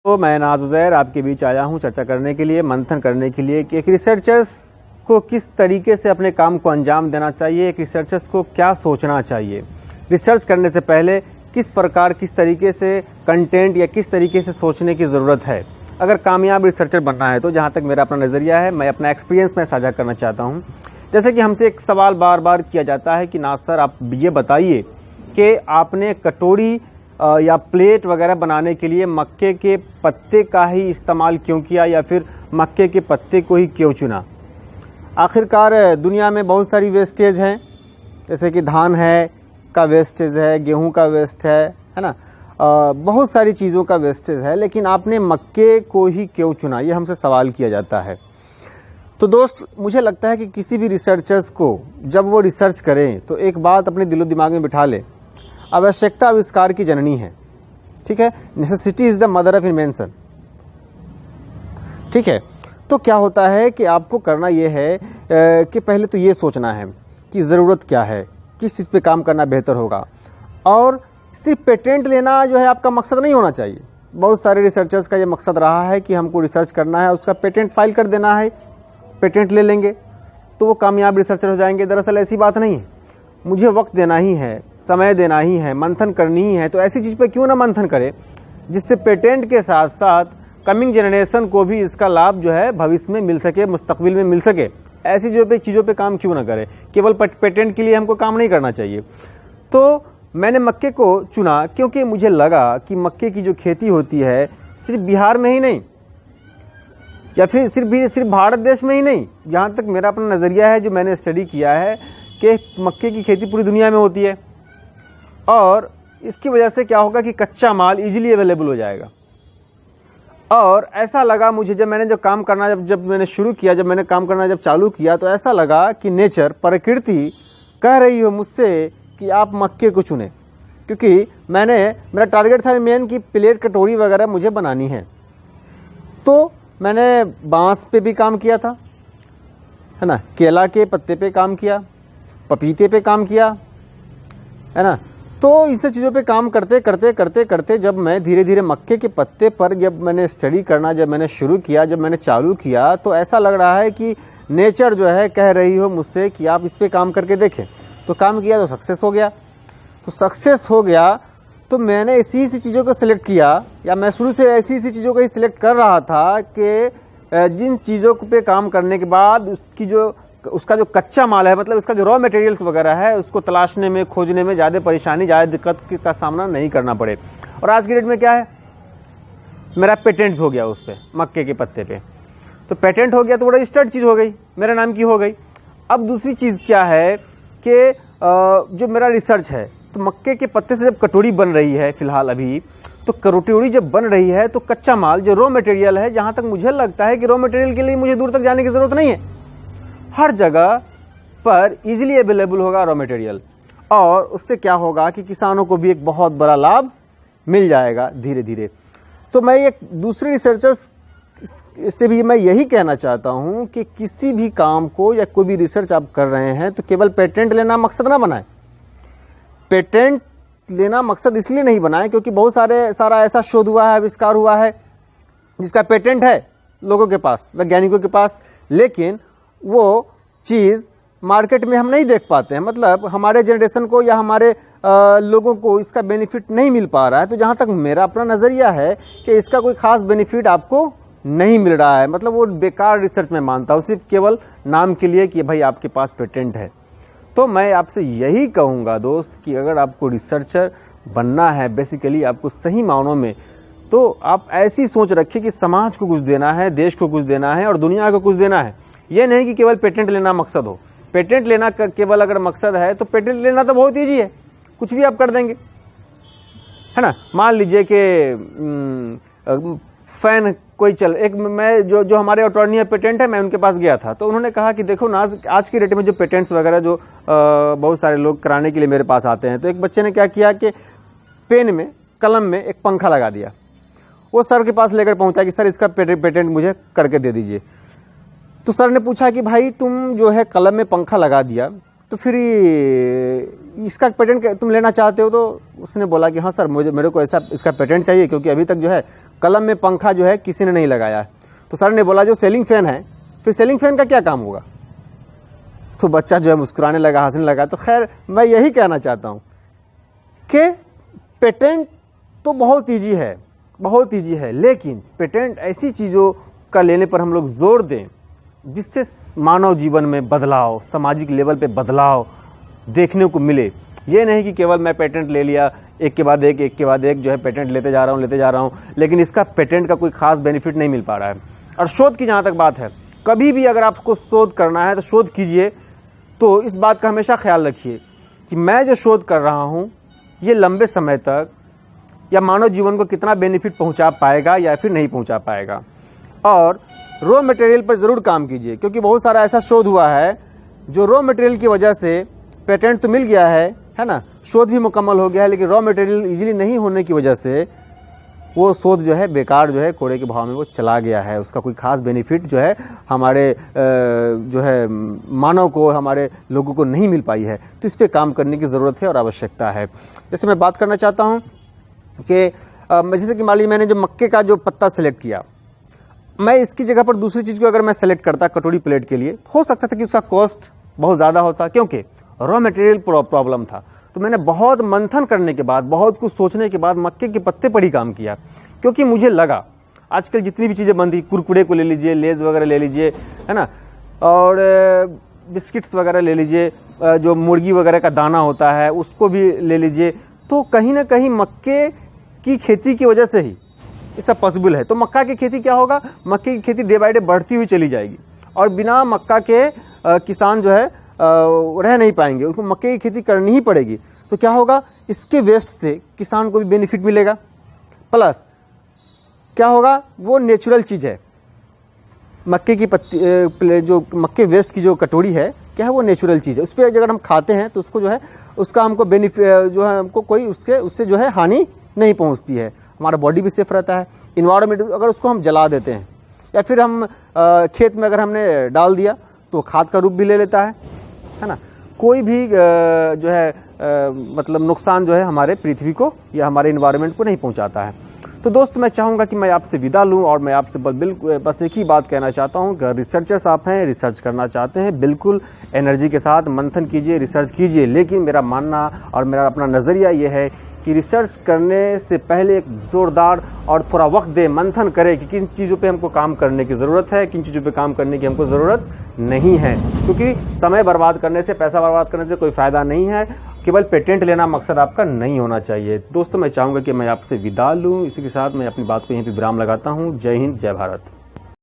तो मैं नाज उज़ैर आपके बीच आया हूं चर्चा करने के लिए, मंथन करने के लिए कि एक रिसर्चर्स को किस तरीके से अपने काम को अंजाम देना चाहिए, एक रिसर्चर्स को क्या सोचना चाहिए, रिसर्च करने से पहले किस तरीके से कंटेंट या किस तरीके से सोचने की ज़रूरत है। अगर कामयाब रिसर्चर बनना है तो जहाँ तक मेरा अपना नज़रिया है, मैं अपना एक्सपीरियंस में साझा करना चाहता हूँ। जैसे कि हमसे एक सवाल बार बार किया जाता है कि नाज सर आप ये बताइए कि आपने कटोरी या प्लेट वगैरह बनाने के लिए मक्के के पत्ते का ही इस्तेमाल क्यों किया या फिर मक्के के पत्ते को ही क्यों चुना। आखिरकार दुनिया में बहुत सारी वेस्टेज हैं, जैसे कि धान का वेस्टेज है, गेहूं का वेस्ट है ना, बहुत सारी चीज़ों का वेस्टेज है, लेकिन आपने मक्के को ही क्यों चुना, ये हमसे सवाल किया जाता है। तो दोस्त, मुझे लगता है कि किसी भी रिसर्चर्स को जब वो रिसर्च करें तो एक बात अपने दिलो दिमाग में बिठा ले, आवश्यकता आविष्कार की जननी है। ठीक है, necessity is the mother of invention. ठीक है, तो क्या होता है कि आपको करना यह है कि पहले तो ये सोचना है कि ज़रूरत क्या है, किस चीज़ पे काम करना बेहतर होगा। और सिर्फ पेटेंट लेना जो है आपका मकसद नहीं होना चाहिए। बहुत सारे रिसर्चर्स का ये मकसद रहा है कि हमको रिसर्च करना है, उसका पेटेंट फाइल कर देना है, पेटेंट ले लेंगे तो वो कामयाब रिसर्चर हो जाएंगे। दरअसल ऐसी बात नहीं है, मुझे वक्त देना ही है, समय देना ही है, मंथन करनी ही है, तो ऐसी चीज़ पे क्यों ना मंथन करे जिससे पेटेंट के साथ साथ कमिंग जनरेशन को भी इसका लाभ जो है भविष्य में मिल सके, मुस्तकबिल में मिल सके। ऐसी चीज़ों पे काम क्यों ना करे, केवल पेटेंट के लिए हमको काम नहीं करना चाहिए। तो मैंने मक्के को चुना क्योंकि मुझे लगा कि मक्के की जो खेती होती है सिर्फ बिहार में ही नहीं या फिर सिर्फ भारत देश में ही नहीं, जहाँ तक मेरा अपना नज़रिया है, जो मैंने स्टडी किया है कि मक्के की खेती पूरी दुनिया में होती है। और इसकी वजह से क्या होगा कि कच्चा माल इजीली अवेलेबल हो जाएगा। और ऐसा लगा मुझे जब मैंने काम करना जब चालू किया तो ऐसा लगा कि नेचर, प्रकृति कह रही हो मुझसे कि आप मक्के को चुने, क्योंकि मेरा टारगेट था मेन कि प्लेट कटोरी वगैरह मुझे बनानी है। तो मैंने बांस पे भी काम किया था, है ना, केला के पत्ते पे काम किया, पपीते पे काम किया, है ना। तो इन सब चीज़ों पे काम करते जब मैं धीरे धीरे मक्के के पत्ते पर जब मैंने स्टडी करना जब मैंने शुरू किया, जब मैंने चालू किया, तो ऐसा लग रहा है कि नेचर जो है कह रही हो मुझसे कि आप इस पे काम करके देखें। तो काम किया तो सक्सेस हो गया। तो मैंने ऐसी चीज़ों को सिलेक्ट किया, या मैं शुरू से ऐसी चीज़ों को ही सिलेक्ट कर रहा था कि जिन चीज़ों पे काम करने के बाद उसका जो कच्चा माल है, मतलब उसका जो रॉ मटेरियल्स वगैरह है, उसको तलाशने में, खोजने में ज़्यादा परेशानी, ज़्यादा दिक्कत का सामना नहीं करना पड़े। और आज की डेट में क्या है, मेरा पेटेंट हो गया उस पर, मक्के के पत्ते पे। तो पेटेंट हो गया तो बड़ा रजिस्टर्ड चीज़ हो गई, मेरे नाम की हो गई। अब दूसरी चीज़ क्या है कि जो मेरा रिसर्च है, तो मक्के के पत्ते से जब कटोरी बन रही है फिलहाल अभी, तो कटोरी जब बन रही है तो कच्चा माल जो रॉ मटेरियल है, जहाँ तक मुझे लगता है कि रॉ मटेरियल के लिए मुझे दूर तक जाने की ज़रूरत नहीं है, हर जगह पर इजीली अवेलेबल होगा रॉ मटेरियल। और उससे क्या होगा कि किसानों को भी एक बहुत बड़ा लाभ मिल जाएगा धीरे धीरे। तो मैं एक दूसरे रिसर्चर्स से भी मैं यही कहना चाहता हूं कि किसी भी काम को या कोई भी रिसर्च आप कर रहे हैं तो केवल पेटेंट लेना मकसद ना बनाए। पेटेंट लेना मकसद इसलिए नहीं बनाए क्योंकि बहुत सारा ऐसा शोध हुआ है, आविष्कार हुआ है जिसका पेटेंट है लोगों के पास, वैज्ञानिकों के पास, लेकिन वो चीज़ मार्केट में हम नहीं देख पाते हैं। मतलब हमारे जनरेशन को या हमारे लोगों को इसका बेनिफिट नहीं मिल पा रहा है। तो जहाँ तक मेरा अपना नज़रिया है कि इसका कोई ख़ास बेनिफिट आपको नहीं मिल रहा है, मतलब वो बेकार रिसर्च में मानता हूँ, सिर्फ केवल नाम के लिए कि भाई आपके पास पेटेंट है। तो मैं आपसे यही कहूँगा दोस्त कि अगर आपको रिसर्चर बनना है, बेसिकली आपको सही मायनों में, तो आप ऐसी सोच रखिए कि समाज को कुछ देना है, देश को कुछ देना है और दुनिया को कुछ देना है। ये नहीं कि केवल पेटेंट लेना मकसद हो। पेटेंट लेना केवल अगर मकसद है तो पेटेंट लेना तो बहुत ईजी है, कुछ भी आप कर देंगे, है ना। मान लीजिए कि फैन कोई मैं जो हमारे अटॉर्नी पेटेंट है, मैं उनके पास गया था, तो उन्होंने कहा कि देखो ना, आज की डेट में जो पेटेंट्स वगैरह जो बहुत सारे लोग कराने के लिए मेरे पास आते हैं, तो एक बच्चे ने क्या किया कि पेन में, कलम में एक पंखा लगा दिया। वो सर के पास लेकर पहुंचा कि सर इसका पेटेंट मुझे करके दे दीजिए। तो सर ने पूछा कि भाई तुम जो है कलम में पंखा लगा दिया, तो फिर इसका पेटेंट तुम लेना चाहते हो? तो उसने बोला कि हाँ सर, मेरे को ऐसा इसका पेटेंट चाहिए, क्योंकि अभी तक जो है कलम में पंखा जो है किसी ने नहीं लगाया है। तो सर ने बोला जो सीलिंग फैन है, फिर सीलिंग फैन का क्या काम होगा? तो बच्चा जो है मुस्कुराने लगा, हंसने लगा। तो खैर मैं यही कहना चाहता हूँ कि पेटेंट तो बहुत ईजी है, बहुत ईजी है, लेकिन पेटेंट ऐसी चीज़ों का लेने पर हम लोग जोर दें जिससे मानव जीवन में बदलाव, सामाजिक लेवल पे बदलाव देखने को मिले। ये नहीं कि केवल मैं पेटेंट ले लिया, एक के बाद एक जो है पेटेंट लेते जा रहा हूँ, लेकिन इसका पेटेंट का कोई खास बेनिफिट नहीं मिल पा रहा है। और शोध की जहाँ तक बात है, कभी भी अगर आपको शोध करना है तो शोध कीजिए, तो इस बात का हमेशा ख्याल रखिए कि मैं जो शोध कर रहा हूँ ये लंबे समय तक या मानव जीवन को कितना बेनिफिट पहुँचा पाएगा या फिर नहीं पहुँचा पाएगा। और रॉ मटेरियल पर ज़रूर काम कीजिए, क्योंकि बहुत सारा ऐसा शोध हुआ है जो रॉ मटेरियल की वजह से पेटेंट तो मिल गया है ना, शोध भी मुकम्मल हो गया है, लेकिन रॉ मटेरियल इजीली नहीं होने की वजह से वो शोध जो है बेकार जो है कोड़े के भाव में वो चला गया है। उसका कोई खास बेनिफिट जो है हमारे जो है मानव को, हमारे लोगों को नहीं मिल पाई है। तो इस पर काम करने की ज़रूरत है और आवश्यकता है। जैसे मैं बात करना चाहता हूँ कि जैसे कि मान लीजिए मैंने जो मक्के का जो पत्ता सेलेक्ट किया, मैं इसकी जगह पर दूसरी चीज़ को अगर मैं सेलेक्ट करता कटोरी प्लेट के लिए, हो सकता था कि उसका कॉस्ट बहुत ज़्यादा होता, क्योंकि रॉ मटेरियल प्रॉब्लम था। तो मैंने बहुत मंथन करने के बाद, बहुत कुछ सोचने के बाद मक्के के पत्ते पर ही काम किया, क्योंकि मुझे लगा आजकल जितनी भी चीज़ें बनती, कुरकुरे को ले लीजिए, लेज वगैरह ले लीजिए, है ना, और बिस्किट्स वगैरह ले लीजिए, जो मुर्गी वगैरह का दाना होता है उसको भी ले लीजिए, तो कहीं ना कहीं मक्के की खेती की वजह से ही ये सब पॉसिबल है। तो मक्का की खेती क्या होगा, मक्के की खेती डे बाय डे बढ़ती हुई चली जाएगी, और बिना मक्का के किसान जो है रह नहीं पाएंगे, उनको मक्के की खेती करनी ही पड़ेगी। तो क्या होगा, इसके वेस्ट से किसान को भी बेनिफिट मिलेगा, प्लस क्या होगा, वो नेचुरल चीज़ है। मक्के की पत्ती, जो मक्के वेस्ट की जो कटोरी है, क्या है, वो नेचुरल चीज़ है। उस पर अगर हम खाते हैं तो उसको जो है उसका हमको बेनिफिट जो है, हमको कोई उससे जो है हानि नहीं पहुंचती है, हमारा बॉडी भी सेफ रहता है। इन्वायरमेंट अगर उसको हम जला देते हैं या फिर हम खेत में अगर हमने डाल दिया तो खाद का रूप भी ले लेता है ना, कोई भी जो है मतलब नुकसान जो है हमारे पृथ्वी को या हमारे इन्वायरमेंट को नहीं पहुंचाता है। तो दोस्त, मैं चाहूँगा कि मैं आपसे विदा लूँ, और मैं आपसे बस एक ही बात कहना चाहता हूँ कि रिसर्चर्स आप हैं, रिसर्च करना चाहते हैं, बिल्कुल एनर्जी के साथ मंथन कीजिए, रिसर्च कीजिए। लेकिन मेरा मानना और मेरा अपना नज़रिया ये है कि रिसर्च करने से पहले एक ज़ोरदार और थोड़ा वक्त दे, मंथन करें कि किन चीज़ों पे हमको काम करने की ज़रूरत है, किन चीज़ों पे काम करने की हमको ज़रूरत नहीं है। क्योंकि समय बर्बाद करने से, पैसा बर्बाद करने से कोई फ़ायदा नहीं है। केवल पेटेंट लेना मकसद आपका नहीं होना चाहिए। दोस्तों, मैं चाहूँगा कि मैं आपसे विदा लूँ। इसी के साथ मैं अपनी बात को यहीं पर विराम लगाता हूँ। जय हिंद, जय भारत।